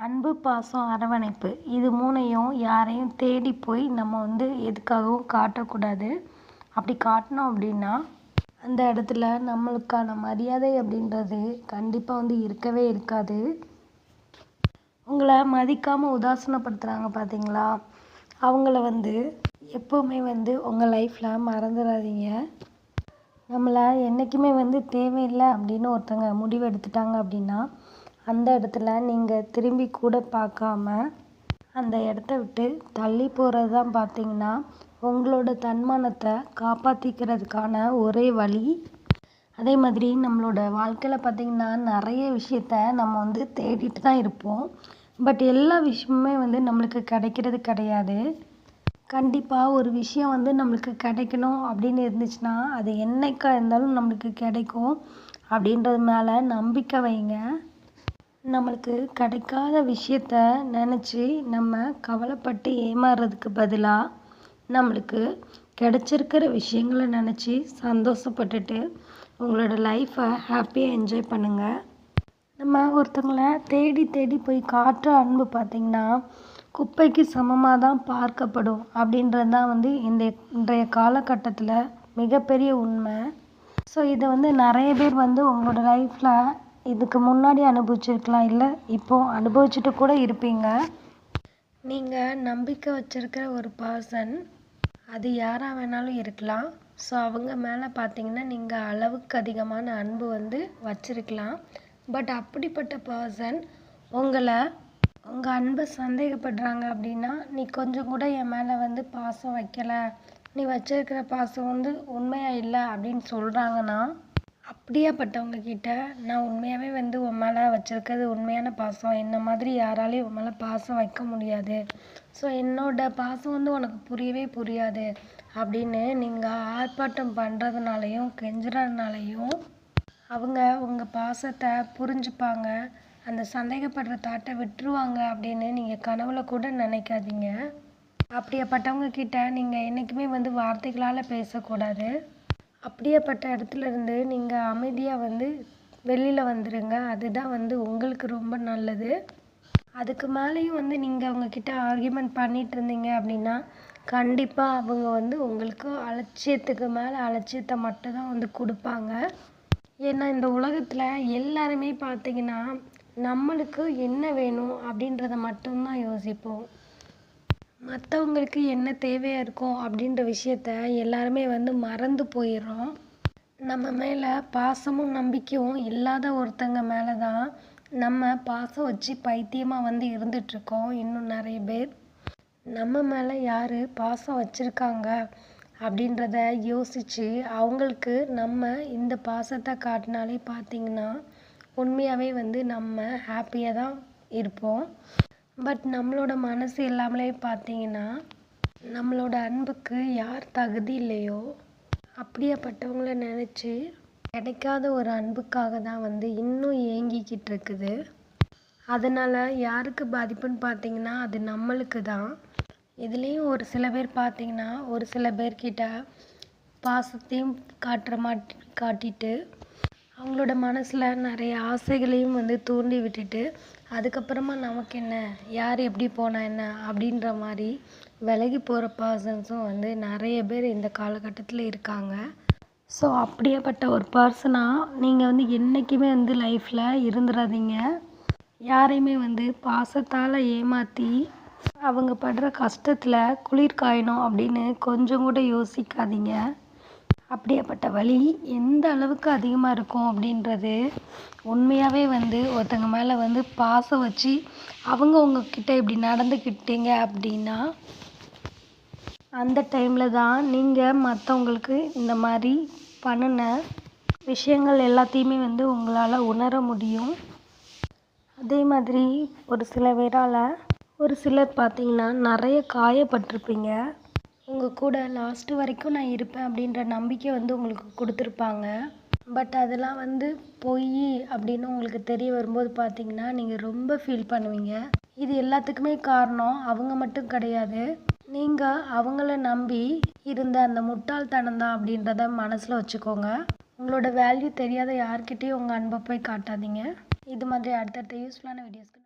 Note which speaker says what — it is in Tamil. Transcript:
Speaker 1: அன்பு, பாசம், அரவணைப்பு இது 3யும் யாரையும் தேடி போய் நம்ம எதுக்காகவும் காட்டக்கூடாது. அப்படி காட்டினோம் அப்படின்னா அந்த இடத்துல நம்மளுக்கான மரியாதை அப்படின்றது கண்டிப்பாக இருக்கவே இருக்காது. உங்களை மதிக்காமல் உதாசீனப்படுத்துகிறாங்க பார்த்தீங்களா, அவங்கள எப்போவுமே உங்கள் லைஃப்பில் மறந்துடாதீங்க. நம்மளை என்றைக்குமே தேவையில்லை அப்படின்னு ஒருத்தங்க முடிவு எடுத்துட்டாங்க அப்படின்னா அந்த இடத்துல நீங்கள் திரும்பி கூட பார்க்காம அந்த இடத்த விட்டு தள்ளி போகிறது தான் பார்த்தீங்கன்னா உங்களோட தன்மானத்தை காப்பாற்றிக்கிறதுக்கான ஒரே வழி. அதே மாதிரி நம்மளோட வாழ்க்கையில் பார்த்திங்கன்னா நிறைய விஷயத்த நம்ம தேடிட்டு தான் இருப்போம். பட் எல்லா விஷயமுமே நம்மளுக்கு கிடைக்கிறது கிடையாது. கண்டிப்பாக ஒரு விஷயம் நம்மளுக்கு கிடைக்கணும் அப்படின்னு இருந்துச்சுன்னா அது என்னைக்கா இருந்தாலும் நம்மளுக்கு கிடைக்கும் அப்படின்றது மேலே நம்பிக்கை வைங்க. நம்மளுக்கு கிடைக்காத விஷயத்த நினச்சி நம்ம கவலைப்பட்டு ஏமாறுறதுக்கு பதிலாக நம்மளுக்கு கிடைச்சிருக்கிற விஷயங்களை நினச்சி சந்தோஷப்பட்டுட்டு உங்களோட லைஃப்பை ஹாப்பியாக என்ஜாய் பண்ணுங்கள். நம்ம ஒருத்தவங்களை தேடி தேடி போய் காட்டுற அன்பு பார்த்திங்கன்னா குப்பைக்கு சமமாக தான் பார்க்கப்படும் அப்படின்றது தான் இன்றைய காலகட்டத்தில் மிகப்பெரிய உண்மை. ஸோ இதை நிறைய பேர் உங்களோட லைஃப்பில் இதுக்கு முன்னாடி அனுபவிச்சிருக்கலாம், இல்லை இப்போது அனுபவிச்சுட்டு கூட இருப்பீங்க. நீங்கள் நம்பிக்கை வச்சுருக்கிற ஒரு பர்சன் அது யாராக வேணாலும் இருக்கலாம். ஸோ அவங்க மேலே பார்த்தீங்கன்னா நீங்கள் அளவுக்கு அதிகமான அன்பு வச்சுருக்கலாம். பட் அப்படிப்பட்ட பர்சன் உங்கள் அன்பை சந்தேகப்படுறாங்க அப்படின்னா நீ கொஞ்சம் கூட என் மேலே பாசம் வைக்கலை, நீ வச்சிருக்கிற பாசம் உண்மையாக இல்லை அப்படின்னு சொல்கிறாங்கன்னா அப்படியாப்பட்டவங்க கிட்ட நான் உண்மையாகவே உன் மேலே வச்சுருக்கிறது உண்மையான பாசம், என்ன மாதிரி யாராலையும் உன் மேலே பாசம் வைக்க முடியாது, ஸோ என்னோட பாசம் உனக்கு புரியவே புரியாது அப்படின்னு நீங்கள் ஆர்ப்பாட்டம் பண்ணுறதுனாலையும் கெஞ்சுறதுனாலையும் அவங்க உங்கள் பாசத்தை புரிஞ்சுப்பாங்க, அந்த சந்தேகப்படுற தாட்டை விட்டுருவாங்க அப்படின்னு நீங்கள் கனவுல கூட நினைக்காதீங்க. அப்படியாப்பட்டவங்க கிட்ட நீங்கள் என்றைக்குமே வார்த்தைகளால் பேசக்கூடாது. அப்படியேப்பட்ட இடத்துல இருந்து நீங்கள் அமைதியாக வெளியில் வந்துடுங்க. அதுதான் உங்களுக்கு ரொம்ப நல்லது. அதுக்கு மேலேயும் நீங்கள் அவங்கக்கிட்ட ஆர்கியூமெண்ட் பண்ணிகிட்டு இருந்தீங்க அப்படின்னா கண்டிப்பாக அவங்க உங்களுக்கு அலட்சியத்துக்கு மேலே அலட்சியத்தை மட்டும்தான் கொடுப்பாங்க. ஏன்னா இந்த உலகத்தில் எல்லாருமே பார்த்திங்கன்னா நம்மளுக்கு என்ன வேணும் அப்படின்றத மட்டும்தான் யோசிப்போம். மற்றவங்களுக்கு என்ன தேவையாக இருக்கும் அப்படின்ற விஷயத்த எல்லாருமே மறந்து போயிடுறோம். நம்ம மேலே பாசமும் நம்பிக்கையும் இல்லாத ஒருத்தங்க மேலே தான் நம்ம பாசம் வச்சு பைத்தியமாக இருந்துகிட்ருக்கோம். இன்னும் நிறைய பேர் நம்ம மேலே யார் பாசம் வச்சுருக்காங்க அப்படின்றத யோசித்து அவங்களுக்கு நம்ம இந்த பாசத்தை காட்டினாலே பார்த்திங்கன்னா உண்மையாகவே நம்ம ஹாப்பியாக தான் இருப்போம். பட் நம்மளோட மனசு எல்லாமே பார்த்திங்கன்னா நம்மளோட அன்புக்கு யார் தகுதி இல்லையோ அப்படியாப்பட்டவங்கள நினச்சி கிடைக்காத ஒரு அன்புக்காக தான் இன்னும் ஏங்கிக்கிட்டு இருக்குது. அதனால் யாருக்கு பாதிப்புன்னு பார்த்திங்கன்னா அது நம்மளுக்கு தான். இதுலேயும் ஒரு சில பேர் பார்த்திங்கன்னா ஒரு சில பேர்கிட்ட பாசத்தையும் காட்டிட்டு அவங்களோட மனசில் நிறைய ஆசைகளையும் தூண்டி விட்டுட்டு அதுக்கப்புறமா நமக்கு என்ன, யார் எப்படி போனால் என்ன அப்படின்ற மாதிரி விலகி போகிற பர்சன்ஸும் நிறைய பேர் இந்த காலகட்டத்தில் இருக்காங்க. ஸோ அப்படியேப்பட்ட ஒரு பர்சனாக நீங்கள் என்றைக்குமே லைஃப்பில் இருந்துடாதீங்க. யாரையுமே பாசத்தால் ஏமாற்றி அவங்க படுற கஷ்டத்தில் குளிர் காயணும் அப்படின்னு கொஞ்சம் கூட யோசிக்காதீங்க. அப்படியேப்பட்ட வலி எந்த அளவுக்கு அதிகமாக இருக்கும் அப்படின்றது உண்மையாகவே ஒருத்தங்க மேலே பாசம் வச்சு அவங்க உங்ககிட்ட இப்படி நடந்துக்கிட்டீங்க அப்படின்னா அந்த டைமில் தான் நீங்கள் மற்றவங்களுக்கு இந்த மாதிரி பண்ணின விஷயங்கள் எல்லாத்தையுமே உங்களால் உணர முடியும். அதே மாதிரி ஒரு சிலர் பார்த்திங்கன்னா நிறைய காயப்பட்டிருப்பீங்க. உங்கள் கூட லாஸ்ட்டு வரைக்கும் நான் இருப்பேன் அப்படின்ற நம்பிக்கை உங்களுக்கு கொடுத்துருப்பாங்க. பட் அதெல்லாம் பொய் அப்படின்னு உங்களுக்கு தெரிய வரும்போது பார்த்திங்கன்னா நீங்கள் ரொம்ப ஃபீல் பண்ணுவீங்க. இது எல்லாத்துக்குமே காரணம் அவங்க மட்டும் கிடையாது, நீங்கள் அவங்கள நம்பி இருந்த அந்த முட்டாள்தனம் தான் அப்படின்றத மனசில் வச்சுக்கோங்க. உங்களோட வேல்யூ தெரியாத யார்கிட்டையும் உங்கள் அன்பை போய் காட்டாதீங்க. இது மாதிரி அடுத்தடுத்த யூஸ்ஃபுல்லான வீடியோஸ்க்கு